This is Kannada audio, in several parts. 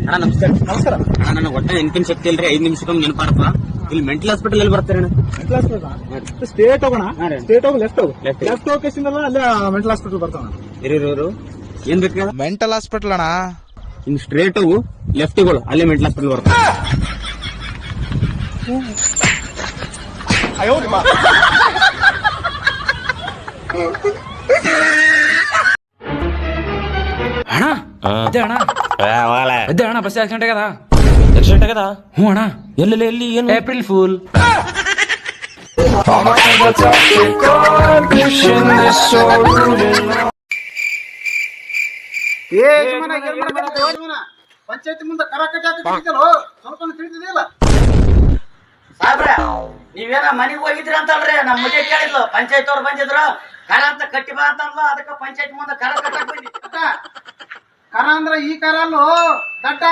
ಅಣ್ಣ ನಮಸ್ಕಾರ. ನಮಸ್ಕಾರ ಅಣ್ಣ ನನಗೆ ಒಟ್ಟ ನೆನಪಿನ ಶಕ್ತಿ ಇಲ್ರಿ, 5 ನಿಮಿಷಕ್ಕೊಮ್ಮೆ ನೆನಪಾಡಪ್ಪ. ಇಲ್ಲಿ ಮೆಂಟಲ್ ಹಾಸ್ಪಿಟಲ್ ಎಲ್ಲಿ ಬರ್ತಾರೆ ಅಣ್ಣ? ಮೆಂಟಲ್ ಹಾಸ್ಪಿಟಲ್ ಸ್ಟೇಟ್ ಹೋಗೋಣ. ಸ್ಟೇಟ್ ಹೋಗಿ ಲೆಫ್ಟ್ ಹೋಗಿ ಅಲ್ಲೇ ಮೆಂಟಲ್ ಹಾಸ್ಪಿಟಲ್ ಬರ್ತಾವ. ಇರೋರು ಏನ್ ಬೇಕು? ಮೆಂಟಲ್ ಹಾಸ್ಪಿಟಲ್ ಅಣ್ಣ. ಹಿಂಗ್ ಸ್ಟ್ರೇಟ್ ಹೋಗು, ಲೆಫ್ಟ್ಗಳು ಅಲ್ಲೇ ಮೆಂಟಲ್ ಹಾಸ್ಪಿಟಲ್ ಬರ್ತಾವ. ಅಣ್ಣ ಅದೇ ಅಣ್ಣ ಅದೇ ಅಣ್ಣ ಬಸ್ ಆಕ್ಸಿಡೆಂಟ್ ಆಗದ. ಆಕ್ಸಿಡೆಂಟ್ ಆಗದ? ಹ್ಞೂ ಅಣ್ಣ. ಎಲ್ಲಿ ಏನು? April pool. ಪಂಚಾಯತಿ ಮುಂದೆ ಕರ ಕಟ್ಟಾಕೋ ಸ್ವಲ್ಪ ತಿಳಿದಿಲ್ಲ. ಸಾಬ್ರ ನೀವೇನ ಮನೆಗೆ ಹೋಗಿದ್ರಿ ಅಂತಲ್ರಿ, ನಮ್ ಮುದ್ದೆ ಕೇಳಿದ್ಲು. ಪಂಚಾಯತ್ ಅವ್ರು ಬಂದಿದ್ರು, ಕರ ಅಂತ ಕಟ್ಟಿ ಬಾ ಅಂತಂದ್ಲು. ಅದಕ್ಕೆ ಪಂಚಾಯತ್ ಮುಂದೆ ಕರ ಕಟ್ಟಕ್ ಬಂದಿ. ಕರ ಅಂದ್ರ ಈ ಕರ ಅಲ್ಲೋ ದಡ್ಡ.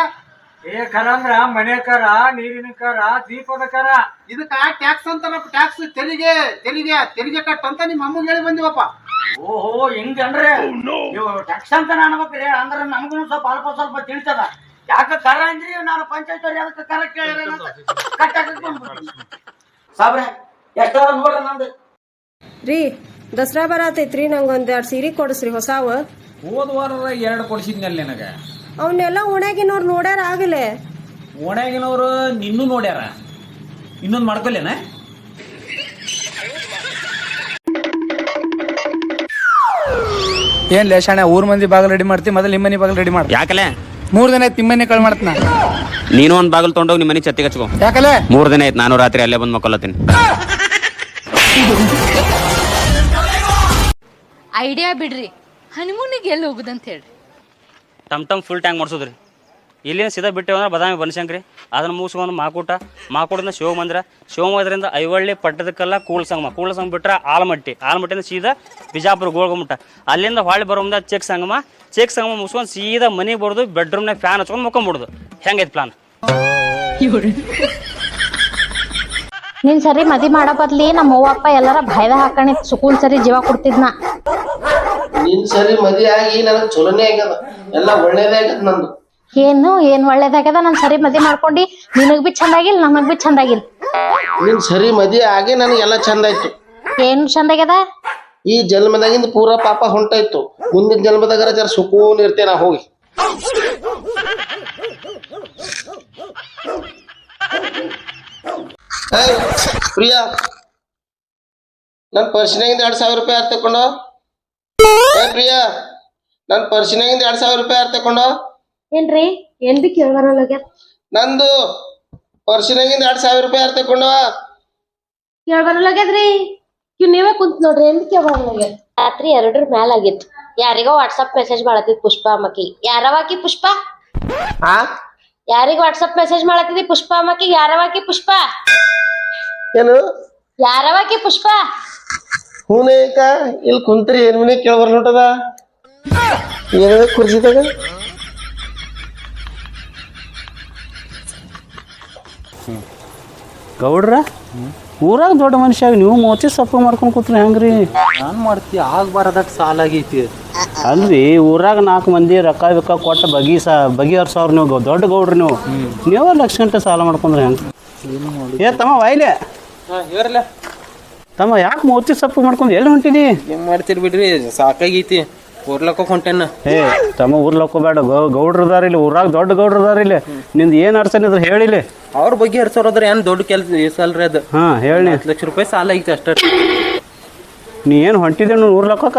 ಕರ ಅಂದ್ರ ಮನೆ ಕರ, ನೀರಿನ ಕರ, ದೀಪದ ಕರ. ಇದಕ್ಕ ಟ್ಯಾಕ್ಸ್ ಅಂತಾರ. ಟ್ಯಾಕ್ಸ್ ತೆರಿಗೆ ಕಟ್ ಅಂತ ನಿಮ್ಮ ಅಮ್ಮಗೆ ಹೇಳಿ ಬಂದಿವಪ್ಪ. ಓಹೋ ಹಿಂಗನ್ರಿ ನೀವು ಟ್ಯಾಕ್ಸ್ ಅಂತ ಅನ್ಬೇಕ್ರಿ. ಅಂದ್ರ ನಮಗೂ ಸ್ವಲ್ಪ ಸ್ವಲ್ಪ ತಿಳಿತದ. ಯಾಕ ಕರ ಅಂದ್ರಿ? ನಾನು ಪಂಚಾಯತ್ ಅವ್ರು ಯಾಕೆ ಕರ ಕೇಳಿರ ಕಟ್ಟಾಕ ಸಾಬ್ರ ಎಷ್ಟಾದ ನೋಡ್ರಿ ನಂದು. ರೀ ದಸರಾ ಬರತೈತ್ರಿ, ನಂಗೊಂದ್ 2 ಸೀರೆ ಕೊಡಿಸ್ರಿ ಹೊಸಾವ. ಹೋದ ವಾರದ 2 ಕೊಡಿಸಿದ್ನಲ್ಲ ನಿನಗ. ಅವನ್ನೆಲ್ಲ ಓಣ್ಯಾಗಿನವ್ರು ನೋಡ್ಯಾರ ಆಗಲೇ. ಓಣ್ಯಾಗಿನವ್ರು ನಿನ್ನೂ ನೋಡ್ಯಾರ. ಇನ್ನೊಂದು ಮಾಡ್ಕೊಲೇನ? ಏನ್ ಲೇಷಾಣ ಊರ್ ಮಂದಿ ಬಾಗಲ್ ರೆಡಿ ಮಾಡ್ತಿ, ಮೊದಲು ನಿಮ್ಮನಿ ಬಾಗಲ್ ರೆಡಿ ಮಾಡ. ಯಾಕಲೆ 3 ದಿನ ಆಯ್ತು ನಿಮ್ಮನೆ ಕಳ್ ಮಾಡ್ತನ. ನೀನು ಒಂದ್ ಬಾಗಲ್ ತೊಗೊಂಡೋಗಿ ನಿಮ್ಮ ಮನೆ ಛತ್ತಿಗೆ ಹಚ್ಕೋ. ಯಾಕಲೆ 3 ದಿನ ಆಯ್ತು ನಾನು ರಾತ್ರಿ ಅಲ್ಲೇ ಬಂದ್ ಮಕ್ಕೊಳತೀನಿ. ಐಡಿಯಾ ಬಿಡ್ರಿ, ಹನಿಮೂನಿಗೆ ಎಲ್ಲಿ ಹೋಗುದಂತ ಹೇಳ್ರಿ. ಟಮ್ ಫುಲ್ ಟ್ಯಾಂಕ್ ಮಾಡಿಸೋದ್ರಿ. ಇಲ್ಲಿನ ಸೀದಾ ಬಿಟ್ಟೇವ ಅಂದ್ರೆ ಬದಾಮಿ ಬನಶಂಕರಿ, ಅದನ್ನ ಮುಗಿಸ್ಕೊಂಡು ಮಾಕೂಟದಿಂದ ಶಿವಮೊಗ್ಗದಿಂದ ಐವಳ್ಳಿ ಪಟ್ಟದಕಲ್ಲ ಕೂಳಸಂಗಮ ಬಿಟ್ರೆ ಆಲಮಟ್ಟಿಯಿಂದ ಸೀದಾ ಬಿಜಾಪುರ ಗೋಳ್ಗುಮಟ್ಟ, ಅಲ್ಲಿಂದ ಹೊಳ್ಳಿ ಬರೋ ಮುಂದೆ ಚೆಕ್ ಸಂಗಮ ಮುಗಿಸ್ಕೊಂಡು ಸೀದಾ ಮನೆಗೆ ಬರೋದು, ಬೆಡ್ರೂಮ್ನಾಗ ಫ್ಯಾನ್ ಹಚ್ಕೊಂಡು ಮುಕ್ಕೊಂಬಿಡೋದು. ಹೆಂಗೈತೆ ಪ್ಲಾನ್? ನೀನ್ ಸರಿ ಮದಿ ಮಾಡೋ ಬದ್ಲಿ ನಮ್ಮ ಅವ್ವಪ್ಪ ಎಲ್ಲಾರ ಭಯದ ಹಾಕಣಿ ಸುಕೂನ್ ಸರಿ ಜೀವ ಕೊಡ್ತಿದ್ನ. ನಿನ್ ಸರಿ ಮದಿ ಆಗಿ ನನಗ್ ಚಲೋನೇ ಆಗ್ಯದ, ಎಲ್ಲ ಒಳ್ಳೇದೇ ಆಗ್ಯದ ನಂದು. ಏನ್ ಒಳ್ಳೇದಾಗ್ಯದ? ನಾನ್ ಸರಿ ಮದಿ ಮಾಡ್ಕೊಂಡಿ ನಿನಗ್ ಬಿ ಚಂದಾಗಿಲ್, ನಮಗ್ ಬಿ ಚಂದಾಗಿಲ್. ನಿನ್ ಸರಿ ಮದಿ ಆಗಿ ನನಗೆಲ್ಲ ಚಂದ ಆಯ್ತು. ಏನ್ ಚಂದಾಗ್ಯದ? ಈ ಜನ್ಮದಾಗಿಂದ ಪೂರಾ ಪಾಪ ಹೊಂಟಾಯ್ತು. ಮುಂದಿನ ಜನ್ಮದಾಗ ಜರ ಸುಕೂನ್ ಇರ್ತೇನ ಹೋಗಿ. ಪ್ರಿಯಾ, ನನ್ ಪರ್ಸಿನಾಗಿಂದ 2,000 ರೂಪಾಯಿ ಯಾರು ತಕೊಂಡೋ? ಪ್ರಿಯಾ, ನನ್ ಪರ್ಸಿನಾಗಿಂದ 2,000 ರೂಪಾಯಿ ಯಾರು ತಕೊಂಡೋ? ಏನ್ರಿ ಏನ್ ಬಿ ಕೇಳ್ಬಾರಲ್ಲ. ನಂದು ಪರ್ಸಿನಾಗಿಂದ 2,000 ರೂಪಾಯಿ ಯಾರು ತಕೊಂಡೋ? ಕೇಳ್ಬಾರಲ್ಲಾಗ್ಯದ್ರಿ. ನೀವೇ ಕುಂತ್ ನೋಡ್ರಿ, ಏನ್ ಕೇಳ್ಬಾರಲ್ಲಾಗ್ಯ. ರಾತ್ರಿ 2 ಮ್ಯಾಲ ಆಗಿತ್ತು. ಯಾರಿಗೋ ವಾಟ್ಸಪ್ ಮೆಸೇಜ್ ಮಾಡತ್ತಿದ್ ಪುಷ್ಪ ಅಮ್ಮಕಿ. ಯಾರವಾಕಿ ಪುಷ್ಪ? ಯಾರಿಗ ವಾಟ್ಸಪ್ ಮೆಸೇಜ್ ಮಾಡತ್ತಿದಿ ಪುಷ್ಪ ಅಮ್ಮಕಿ? ಯಾರವಾಕಿ ಪುಷ್ಪ? ಏನು ಯಾರವಾಕಿ ಪುಷ್ಪ? ಹೂನೇಕ ಇಲ್ಲಿ ಕುಂತ್ರಿ ಏನ್ ಮನೆ ಕೇಳ್ಬಾರ ನೋಟದ. ಏನ ಕುರ್ಸಿದಾಗ ಗೌಡ್ರ ಊರಾಗ ದೊಡ್ಡ ಮನುಷ್ಯ ನೀವು ಮೋತಿ ಸೊಪ್ಪು ಮಾಡ್ಕೊಂಡ್ ಕೂತ್ರಿ ಹೆಂಗ್ರಿ? ನಾನ್ ಮಾಡ್ತಿ ಆಗ್ಬಾರದಕ್ ಸಾಲ ಆಗೈತಿ. ಅಲ್ರಿ ಊರಾಗ 4 ಮಂದಿ ರೊಕ್ಕ ಕೊಟ್ಟ ಬಗೆಹರ್ಸವ್ರ ನೀವು ದೊಡ್ಡ ಗೌಡ್ರಿ. ನೀವು ಲಕ್ಷ ಗಂಟೆ ಸಾಲ ಮಾಡ್ಕೊಂಡ್ರಿ ಹೆಂಗ? ತಮ್ಮ ವಾಯ್ಲೆ ತಮ್ಮ ಯಾಕೆ ಮೋತಿ ಸೊಪ್ಪು ಮಾಡ್ಕೊಂಡು ಎಲ್ಲಿ ಹೊಂಟಿದಿ? ಏನ್ ಮಾಡ್ತೀರಿ ಬಿಡ್ರಿ, ಸಾಕಾಗೈತಿ. ಊರ್ಲಕ್ಕ ಹೊಂಟೇನ. ತಮ್ಮ ಊರ್ಲಕ್ಕ ಬೇಡ, ಗೌಡ್ರ ಅದಾರ ಇಲ್ಲಿ ಊರಾಗ, ದೊಡ್ಡ ಗೌಡ್ರ ಅದಾರ ಇಲ್ಲಿ. ನಿಂದ ಏನ್ ಅರ್ಚನೆ ಇದ್ರ ಹೇಳಿಲಿ. ಅವ್ರ ಬಗ್ಗೆ ಹರ್ಸೋದ್ರ ಏನ್ ದೊಡ್ಡ ಕೆಲಸ ಅಲ್ರಿ ಅದು. ಹೇಳಿ. 10 ಲಕ್ಷ ರೂಪಾಯಿ ಸಾಲ ಐತಿ ಅಷ್ಟ. ನೀ ಏನ್ ಹೊಂಟಿದೆ ಊರ್ಲಕ್ಕ?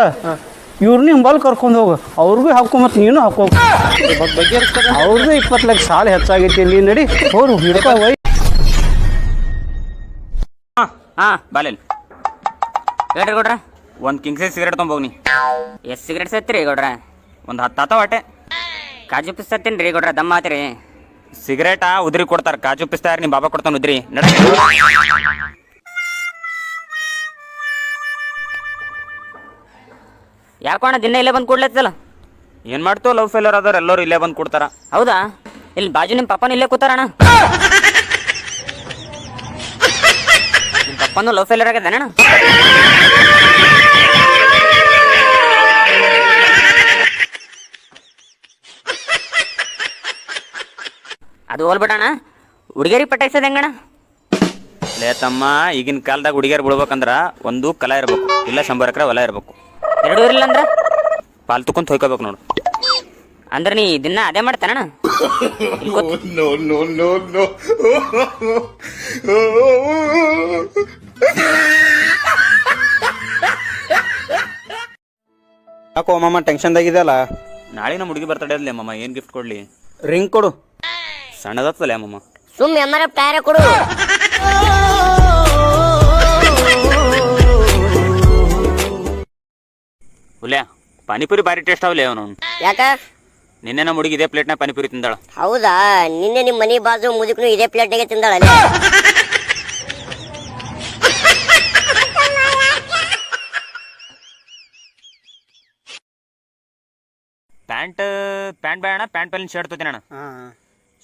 ಇವ್ರನ್ನ ಹಿಂಬಲ್ ಕರ್ಕೊಂಡು ಹೋಗು, ಅವ್ರಿಗೂ ಹಾಕೋ, ಮತ್ ನೀನು ಹಾಕೋ. ಅವ್ರದ್ದು 20 ಲಕ್ಷ ಸಾಲ ಹೆಚ್ಚಾಗೈತಿ. ಇಲ್ಲಿ ನಡಿ ಹೋರು ಹಿಡ್ಕೊ ಒಯ್. ಬಾಲೆಲ್ ಹೇಳ್ರಿ ಗೌಡ್ರ, ಒಂದು ಕಿಂಗ್ ಸೈಜ್ ಸಿಗರೇಟ್ ತೊಗೊಂಬೋಗ್ನಿ. ಎಷ್ಟು ಸಿಗರೇಟ್ ಸತ್ರಿ ಗೌಡ್ರ? ಒಂದು 10 ಆತ ಹೊಟ್ಟೆ. ಕಾಜು ಪಿಸ್ ಸತ್ತೇನ್ರಿ ರೀ ಗೌಡ್ರ? ದಮ್ಮ ಆತ್ರಿ. ಸಿಗರೇಟಾ ಉದ್ರಿ ಕೊಡ್ತಾರ, ಕಾಜು ಪಿಸ್ತಾರ ನಿಮ್ಮ ಬಾಬಾ ಕೊಡ್ತಾನ ಉದ್ರಿ. ಯಾಕೋಣ ದಿನ ಇಲ್ಲೇ ಬಂದು ಕೊಡ್ಲತ್ತಲ್ಲ? ಏನ್ ಮಾಡ್ತೋ, ಲವ್ ಫೇಲರ್ ಆದವ್ರು ಎಲ್ಲರೂ ಇಲ್ಲೇ ಬಂದು ಕೊಡ್ತಾರ. ಹೌದಾ? ಇಲ್ಲಿ ಬಾಜು ನಿಮ್ಮ ಪಪ್ಪನ ಇಲ್ಲೇ ಕೂತಾರಣ? ನಿಮ್ಮ ಪಪ್ಪನು ಲವ್ ಫೇಲರ್ ಆಗ್ಯದಣ್ಣ? ಅದು ಹೋಲ್ಬಿಡೋಣ, ಹುಡುಗಿಯರಿಗೆ ಪಟಾಯಿಸೋದು ಹೆಂಗಣ? ಲೇ ತಮ್ಮ, ಈಗಿನ ಕಾಲದಾಗ ಹುಡುಗಿಯರು ಬಿಡ್ಬೇಕಂದ್ರ ಒಂದು ಕಲ ಇರ್ಬೇಕು, ಇಲ್ಲ 100 ಎಕರೆ ಹೊಲ ಇರ್ಬೇಕು. ಎರಡೂ ಇರಲಿಲ್ಲ ಅಂದ್ರೆ ಪಾಲ್ ತುಕೊಂತ ಹೊಯ್ಕೋಬೇಕು ನೋಡು. ಅಂದ್ರೆ ನೀ ದಿನ ಅದೇ ಮಾಡ್ತಾನಣ್ಣ? ಯಾಕೋ ಮಾಮ ಟೆನ್ಷನ್ದಾಗಿದೆಯಲ್ಲ? ನಾಳೆ ನಮ್ಮ ಹುಡುಗಿ ಬರ್ತಡೇ ಅದ್ಲೇ ಮಮ್ಮ, ಏನು ಗಿಫ್ಟ್ ಕೊಡ್ಲಿ? ರಿಂಗ್ ಕೊಡು. ಸಣ್ಣದತ್ತಲ್ಲ ಮಮ್ಮ. ಸುಮ್ ಎಮ್ಮರ ಪ್ಯಾರ ಕೊಡು. ಹುಲ್ಯ ಪಾನಿಪುರಿ ಭಾರಿ ಟೇಸ್ಟ್ ಅವಲೇ ಅವನು. ಯಾಕ? ನಿನ್ನೆ ನಮ್ಮ ಹುಡುಗಿ ಇದೇ ಪ್ಲೇಟ್ನ ಪಾನಿಪುರಿ ತಿಂದಾಳ. ಹೌದಾ? ನಿನ್ನೆ ನಿಮ್ ಮನಿ ಬಾಜು ಮುದುಕ್ನು ಇದೇ ಪ್ಲೇಟ್ನಾಗೆ ತಿಂದಾಳಲ್ಲ. ಪ್ಯಾಂಟ್ ಬೇಡ ಅಣ್ಣ, ಪ್ಯಾಂಟ್ ಪಲ್ಲಿನ ಶರ್ಟ್ ತೊತೀನಿ ಅಣ್ಣ.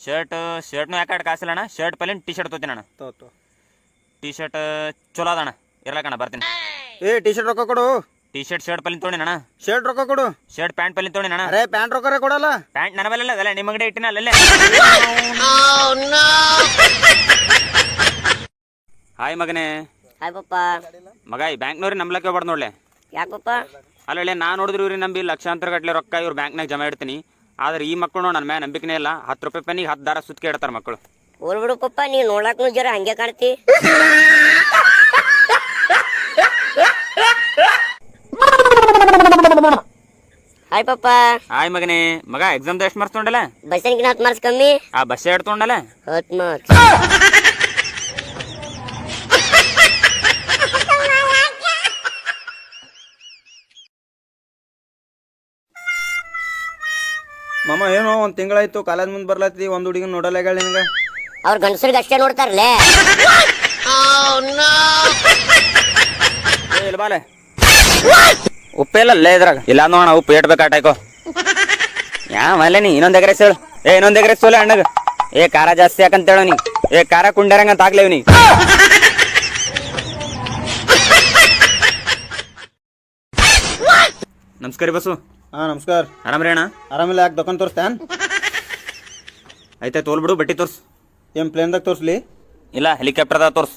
ಶರ್ಟ್ನು ಯಾಕೆ ಕಾಸಿಲ್ಲ ಅಣ್ಣ, ಶರ್ಟ್ ಪಲ್ಲಿನ ಟೀ ಶರ್ಟ್ ತೊತೀನಿ ಅಣ್ಣ. ಟೀ ಶರ್ಟ್ ಚಲೋ ಅದಣ್ಣ, ಇರ್ಲಕ್ಕಣ್ಣ ಬರ್ತೀನಿ. ಟೀ ಶರ್ಟ್ ರೊಕ್ಕ ಕೊಡು. ಟೀ ಶರ್ಟ್ ಪಲ್ಲಿನ ತೊಗೊಂಡಿ ಅಣ್ಣ. ಶರ್ಟ್ ರೊಕ್ಕ ಕೊಡು. ಶರ್ಟ್ ಪ್ಯಾಂಟ್ ಪಲ್ಲಿನ ತೊಗೊಂಡಿ ಅಣ್ಣ. ಅರೆ ಪ್ಯಾಂಟ್ ರೊಕ್ಕ ಕೊಡಲ್ಲ. ಪ್ಯಾಂಟ್ ನನ್ನ ಮೇಲೆ ಅದಲ್ಲ, ನಿಮ್ಮ ಅಂಗಡಿ ಇಟ್ಟಿನ ಅಲ್ಲೇ. ಹಾಯ್ ಮಗನೇ. ಹಾಯ್ ಪಪ್ಪ. ಮಗ, ಈ ಬ್ಯಾಂಕ್ನವ್ರಿಗೆ ನಂಬ್ಲಕ್ಕೆ ಹೋಗ್ಬಾರ್ದು ನೋಡ್ಲೆ. ಯಾಕ ಪಪ್ಪ? ಅಲ್ಲೇ ನಾನು ನೋಡಿದ್ರೆ ಇವ್ರಿಗೆ ನಂಬಿ ಲಕ್ಷಾಂತರ ಗಟ್ಟಲೆ ರೊಕ್ಕ ಇವ್ರು ಬ್ಯಾಂಕ್ನಾಗ ಜಮಾ ಇಡ್ತೀನಿ. ಆದ್ರೆ ಈ ಮಕ್ಕಳು ನನ್ನ ಮೇಲೆ ನಂಬಿಕೆನೇ ಇಲ್ಲ. 10 ರೂಪಾಯಿ ಪೆನ್ನಿಗೆ 10 ದಾರ ಸುತ್ಕೆ ಇಡ್ತಾರೆ ಮಕ್ಕಳು. ಹೋಲ್ಬಿಡು ಪಪ್ಪ, ನೀವ್ ನೋಡಾಕ್ನು ಜರ ಹಂಗೆ ಕಾಣ್ತಿ. ಹಾಯ್ ಪಪ್ಪ. ಹಾಯ್ ಮಗನೇ. ಮಗ, ಎಕ್ಸಾಮ್ದ ಎಷ್ಟು ಮಾರ್ಕ್ಸ್ ತೊಗೊಂಡಲ್ಲ? ಬಸ್ಸನ್ಗಿನ 10 ಮಾರ್ಕ್ಸ್ ಕಮ್ಮಿ. ಆ ಬಸ್ ಎರಡು ತೊಗೊಂಡಲ್ಲ? 10 ಮಾರ್ಕ್ಸ್. ಮಾಮ ಏನೋ ಒಂದ್ ತಿಂಗಳಾಯ್ತು ಕಾಲೇಜ್ ಮುಂದೆ ಬರ್ಲತ್ತಿ, ಒಂದ್ ಹುಡುಗಿನ ನೋಡಲ್ಲ ಹೇಳಿ ನಿನಗ. ಅವ್ರ ಗಂಡಸರಿಗೆ ಅಷ್ಟೇ ನೋಡ್ತಾರಲ್ಲೇ. ಇಲ್ಲ ಬಾಲೆ, ಉಪ್ಪೆಲ್ಲ ಅಲ್ಲೇ ಇದ್ರಾಗ ಇಲ್ಲ ನೋಡೋಣ. ಉಪ್ಪು ಇಟ್ಬೇಕಾಟಾಯ್ಕೋ. ಮಲ್ಲ ನೀ ಇನ್ನೊಂದು ಎಕರೆ ಹೇಳು. ಇನ್ನೊಂದು ಎಕರೆ ಸೋಲೆ ಅಣ್ಣಗ. ಖಾರ ಜಾಸ್ತಿ ಯಾಕಂತೇಳೋ ನೀ. ಖಾರ ಕುಂಡರಂಗಂತ ಆಗ್ಲೇವ್ ನೀ. ನಮಸ್ಕಾರ ಬಸ್ಸು. ನಮಸ್ಕಾರ. ಆರಾಮ್ರಿ ಅಣ್ಣ? ಆರಾಮಿಲ್ಲ. ಯಾಕೆ ದೊಕಾನ್ ತೋರಿಸ್ತಾನ? ಆಯ್ತಾ ತೋಲ್ ಬಿಡು, ಬಟ್ಟಿ ತೋರ್ಸು. ಏನ್ ಪ್ಲೇನ್ದಾಗ ತೋರಿಸ್ಲಿ? ಇಲ್ಲ, ಹೆಲಿಕಾಪ್ಟರ್ದಾಗ ತೋರ್ಸು.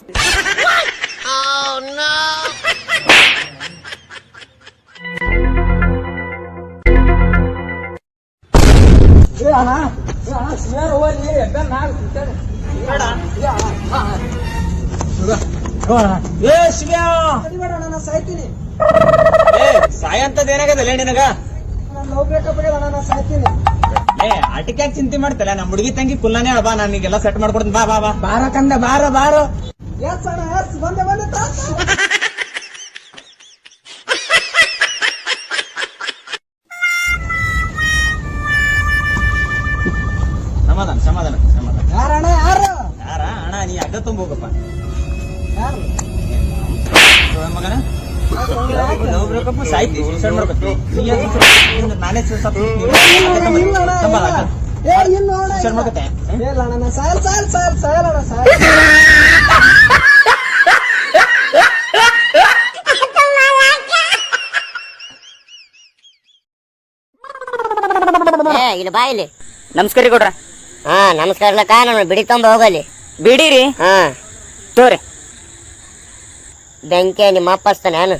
ಸಾಯಂತದ ಏನಾಗದಲ್ಲ ನಿನಗ? ಆಟಿಕ್ಯಾಗ ಚಿಂತೆ ಮಾಡ್ತಲ್ಲ, ನಮ್ಮ ಹುಡುಗಿ ತಂಗಿ ಕುಲ್ಲಾನೇ ಬಾ, ನನಗೆಲ್ಲ ಸೆಟ್ ಮಾಡ್ಕೊಡ್ತೀನಿ. ಬಾ ಬಾ ಬಾ. ಬಾರ ಕಂದ, ಬಾರ ಬಾರ. ಸಮಾಧಾನ ಸಮಾಧಾನ ಸಮಾಧಾನ. ಯಾರ ಅಣ್ಣ? ನೀ ಅಡ್ಡ ತುಂಬೋಗಪ್ಪ ಮಗನ. ಸಾಯ್ತಿ ಸೂಸೈಡ್ ಮಾಡ್ಕೊತಿ. ನಾನೇ ಸೂಸೈಡ್ ಮಾಡ್ಕೊತೆ. ಇಲ್ಲಿ ಬಾ ಇಲ್ಲಿ. ನಮಸ್ಕಾರ ಕೊಡ್ರ. ಹಾ ನಮಸ್ಕಾರ. ನಾನು ಬಿಡಿ ತೊಂಬ ಹೋಗಲಿ. ಬಿಡಿರಿ. ಹಾ ತೋರಿ. ಬೆಂಕಿ ನಿಮ್ಮ ಅಪ್ಪ ಹಚ್ತಾನೆ. ನಾನು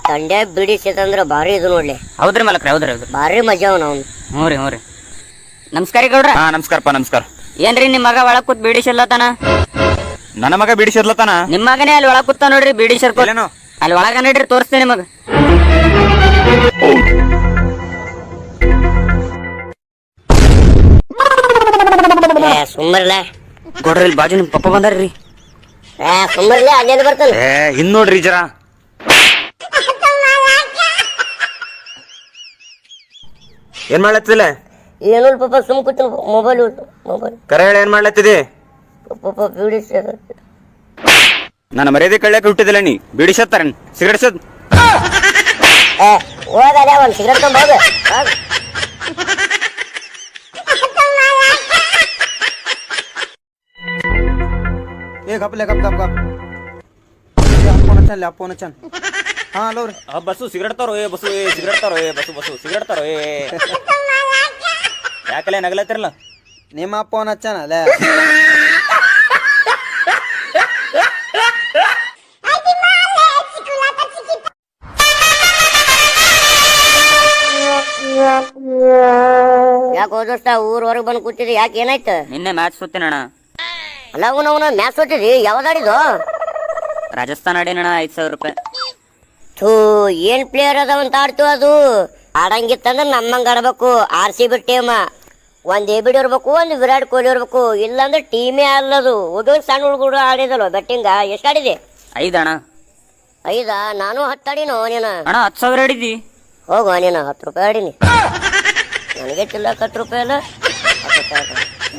ತಂಡೆ ಬಿಡಿ ಸಿತಂದ್ರ ಭಾರಿ ಇದು ನೋಡ್ಲಿ. ಹೌದ್ರಿ ಮಲಕ್ರಿ, ಹೌದ್ರಿ ಹೌದ್ರಿ. ಭಾರಿ ಮಜಾ ಅವ್ನು. ಹ್ಞೂ ರೀ ಹ್ಞೂ ರೀ. ನಮಸ್ಕಾರ ಗೌಡ್ರ. ಹಾ ನಮಸ್ಕಾರಪ್ಪ, ನಮಸ್ಕಾರ. ಏನ್ರಿ ನಿಮ್ ಮಗ ಒಳಗ್ ಕೂತ್ ಬೀಡಿ ಶರ್ಲತಾನ? ನನ್ನ ಮಗ ಬಿಡಿಸಿರ್ಲತ್ತಾನ? ನಿಮ್ ಮಗನೇ ಅಲ್ಲಿ ಒಳಗ್ ಕೂತ ನೋಡ್ರಿ ಬೀಡಿ ಶರ್ಕೋ. ಅಲ್ಲಿ ಒಳಗ ನೋಡ್ರಿ, ತೋರಿಸ್ತೇನೆ ನಿಮಗ. ಸುಮ್ಮರ್ಲ ಕೊಡ್ರಿ, ಇಲ್ಲಿ ಬಾಜು ನಿಮ್ ಪಪ್ಪ ಬಂದಾರ್ರಿ. ಸುಮ್ಮರ್ಲೆ ಅಲ್ಲೇನು ಬರ್ತಾನೆ. ಇನ್ ನೋಡ್ರಿ ಜರ. ಏನ್ ಮಾಡ್ಲತ್ತಿಲ್ಲ? ಏನು ಪಾಪ ಸುಮ್ ಕೂತು ಮೊಬೈಲ್ ಕರೆ ಹೇಳಿ, ಏನ್ ಮಾಡ್ಲತ್ತಿದಿ? ಪಾಪ ಬೀಡಿ ನನ್ನ ಮರ್ಯಾದೆ ಕಳ್ಯಾಕ ಹುಟ್ಟಿದಿಲ್ಲ ನೀ. ಬೀಡಿ ಸತ್ತಾರ, ಸಿಗರೇಟ್ ಸದ್. ಹೋಗಲ್ಲ, ಒಂದು ಸಿಗರೇಟ್ ತೊಗೊಂಡು ಹೋಗ. ಏ ಗಪ್ಲೆ ಗಪ್ ಗಪ್ ಗಪ್ ಫೋನ್ ಹಚ್ಚನ್ ಹಾ ಹಲೋ ರೀ ಬಸ್ಸು ಸಿಗರೇಟ್ ತರೋ ಬಸ್ಸು ಸಿಗರೇಟ್ ತರೋ ಬಸ್ಸು ಸಿಗರೇಟ್ ತರೋ ಯಾಕಲೆ ನಗಲತ್ತಿರಲ್ಲ ನಿಮ್ಮ ಫೋನ್ ಹಚ್ಚನ ಅಲ್ಲ ಯಾಕೆ ಹೋದಷ್ಟ ಊರ್ ಹೊರಗೆ ಬಂದು ಕೂತಿದ್ರಿ ಯಾಕೆ ಏನಾಯ್ತು? ನಿನ್ನೆ ಮ್ಯಾಚ್ ಸೋತಿನಣ್ಣ. ಅಲ್ಲ ಅವನ ಮ್ಯಾಚ್ ಸೋತಿದ್ರಿ ಯಾವ್ದು ಆಡಿದ್ದು? ರಾಜಸ್ಥಾನ್ ಆಡಿನಣ್ಣ 5,000 ರೂಪಾಯಿ. ಥೂ ಏನ್ ಪ್ಲೇಯರ್ ಅದಾವಂತ ಆಡ್ತು ಅದು. ಆಡಂಗಿತ್ತಂದ್ರೆ ನಮ್ಮಂಗ ಆಡ್ಬೇಕು. RCB ಟೀಮ್ ಒಂದ್ ABD ಇರ್ಬೇಕು, ಒಂದ್ ವಿರಾಟ್ ಕೊಹ್ಲಿ ಇರ್ಬೇಕು, ಇಲ್ಲಾಂದ್ರೆ ಟೀಮೇ ಅಲ್ಲದು. ಹುಡುಗ ಸಣ್ಣ ಹುಡುಗರು ಆಡಿದಲ್ವ ಬೆಟ್ಟಿಂಗ. ಎಷ್ಟು ಆಡಿದೆ? 5 ಅಣ್ಣ. 5? ನಾನು 10 ಆಡಿನೋ. ನೀನು ಅಣ್ಣ 10,000 ಆಡಿದಿ? ಹೋಗುವ ನೀನು 10 ರೂಪಾಯಿ ಆಡಿನಿ. ನನಗೆ ಚಿಲ್ಲ 10 ರೂಪಾಯಿ ಅಲ್ಲ.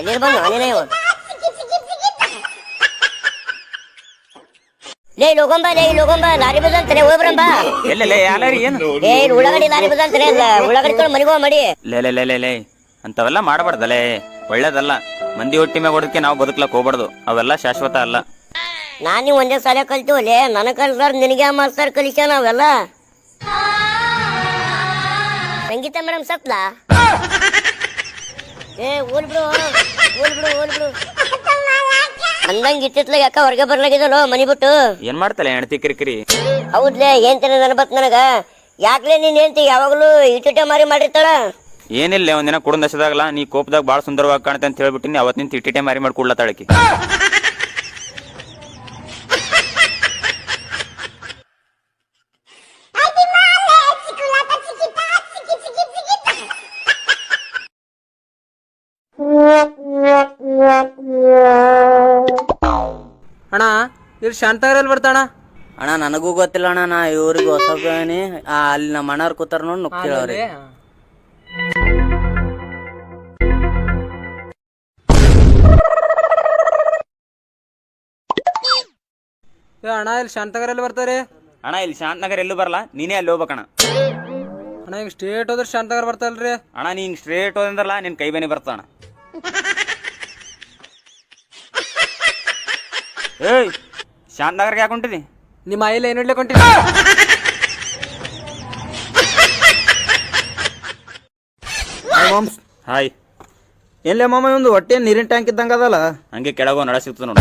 ಎಲ್ಲಿ ಬಂದು ನೀನೇ ಇವ ಲೇ ಲೋಗಂಬ ಲಾರಿ ಬದಂತಾನೆ ಹೋಗ್ಬರಂಬ. ಎಲ್ಲೇ ಯಾಲಾರಿ ಏನು? ಏ ಉಳ್ಳಾಗಡ್ಡಿ ಲಾರಿ ಬದಂತಾನೆ ಅಲ್ಲ. ಉಳ್ಳಾಗಡ್ಡಿ ತೊಗೊಂಡು ಮನೆಗೆ ಹೋಗ ಮಾಡಿ. ಲೇ ಅಂತವೆಲ್ಲ ಮಾಡಬಾರ್ದಲೇ, ಒಳ್ಳೇದಲ್ಲ. ಮಂದಿ ಹೊಟ್ಟಿ ಮ್ಯಾಗ ಹೊಡೋದಕ್ಕೆ ನಾವು ಬದುಕ್ಲಕ್ ಹೋಗ್ಬಾರ್ದು. ಅವೆಲ್ಲ ಶಾಶ್ವತ ಅಲ್ಲ. ನಾನ್ ನೀವು ಒಂದೇ ಸಾಲ ಕಲ್ತೀವಲ್ಲೇ. ನನಗೆ ಕಲ್ಸಾರ ನಿನಗೆ ಮಾಸ್ತರ್ ಕಲಿಸ್ಯಾನ ಅವೆಲ್ಲ. ಸಂಗೀತ ಮೇಡಮ್ ಸತ್ಲಾ? ಏ ಓಲ್ ಬಿಡು ಅಂದಂಗ ಇತ್ತಿತ್ಲಾಗ ಯಾಕ ಹೊರಗೆ ಬರ್ಲಾಗಿದಲ್ಲೋ ಮನಿ ಬಿಟ್ಟು? ಏನ್ ಮಾಡ್ತಲ್ಲ ಹೆಣ್ತಿ ಕಿರಿಕಿರಿ? ಹೌದ್ಲೇ ಏನ್ ತಿನ್ನ ಅನ್ಬತ್ ನನಗ. ಯಾಕ್ಲೇ ನೀನ್ ಹೆಂಡ್ತಿ ಯಾವಾಗ್ಲೂ ಇಟ್ಟಿಟ್ಟೆ ಮಾರಿ ಮಾಡಿರ್ತಾಳ? ಏನಿಲ್ಲ, ಒಂದಿನ ಕುಡುಂದ ದಶದಾಗಲ್ಲ ನೀ ಕೋಪದಾಗ ಬಾಳ ಸುಂದರವಾಗಿ ಕಾಣುತ್ತೆ ಅಂತ ಹೇಳ್ಬಿಟ್ಟಿನಿ. ಅವತ್ತಿನ ತಿಟ್ಟಿಟೆ ಮಾರಿ ಮಾಡಿ ಕೊಡ್ಲತ್ತಾಳಕಿ. ಅಣ್ಣ ಇಲ್ಲಿ ಶಾಂತಗರಲ್ಲಿ ಬರ್ತಾಣ. ಅಣ್ಣ ನನಗೂ ಗೊತ್ತಿಲ್ಲ ಅಣ್ಣ, ನಾ ಇವ್ರಿಗೆ ಹೊಸ ಅಲ್ಲಿ ನಮ್ಮ ಅಣ್ಣವ್ರು ಕೂತಾರ ನೋಡಿ ನುಗ್ತಿಳವ್ರಿ. ಅಣ್ಣ ಇಲ್ಲಿ ಶಾಂತಗರಲ್ಲಿ ಬರ್ತಾರೆ. ಅಣ್ಣ ಇಲ್ಲಿ ಶಾಂತನಗರ್ ಎಲ್ಲೂ ಬರಲ್ಲ, ನೀನೇ ಅಲ್ಲಿ ಹೋಗ್ಬೇಕಣ್ಣ. ಅಣ್ಣ ಈಗ ಸ್ಟೇಟ್ ಹೋದ್ರೆ ಶಾಂತಗರ್ ಬರ್ತಾರಲ್ರಿ. ಅಣ್ಣ ನೀ ಹಿಂಗ್ ಸ್ಟ್ರೇಟ್ ಹೋದಂದ್ರಲ್ಲ ನಿನ್ ಕೈ ಬೇನೆ ಬರ್ತಾಣ. ಏಯ್ ಶಾಂತನಗರ್ಗೆ ಯಾಕೆ ಹೊಂಟಿದಿ? ನಿಮ್ಮ ಆಯಿಲ್ ಏನು ಇಡ್ಲಿಕ್ಕೆ ಹೊಂಟಿರಿ? ಹಾಯ್. ಎಲ್ಲೇ ಮಾಮ ಒಂದು ಹೊಟ್ಟೆ ನೀರಿನ ಟ್ಯಾಂಕ್ ಇದ್ದಂಗ ಅದಲ್ಲ, ಹಂಗೆ ಕೆಳಗೋ ನಡ ಸಿಗ್ತದ ನೋಡಿ.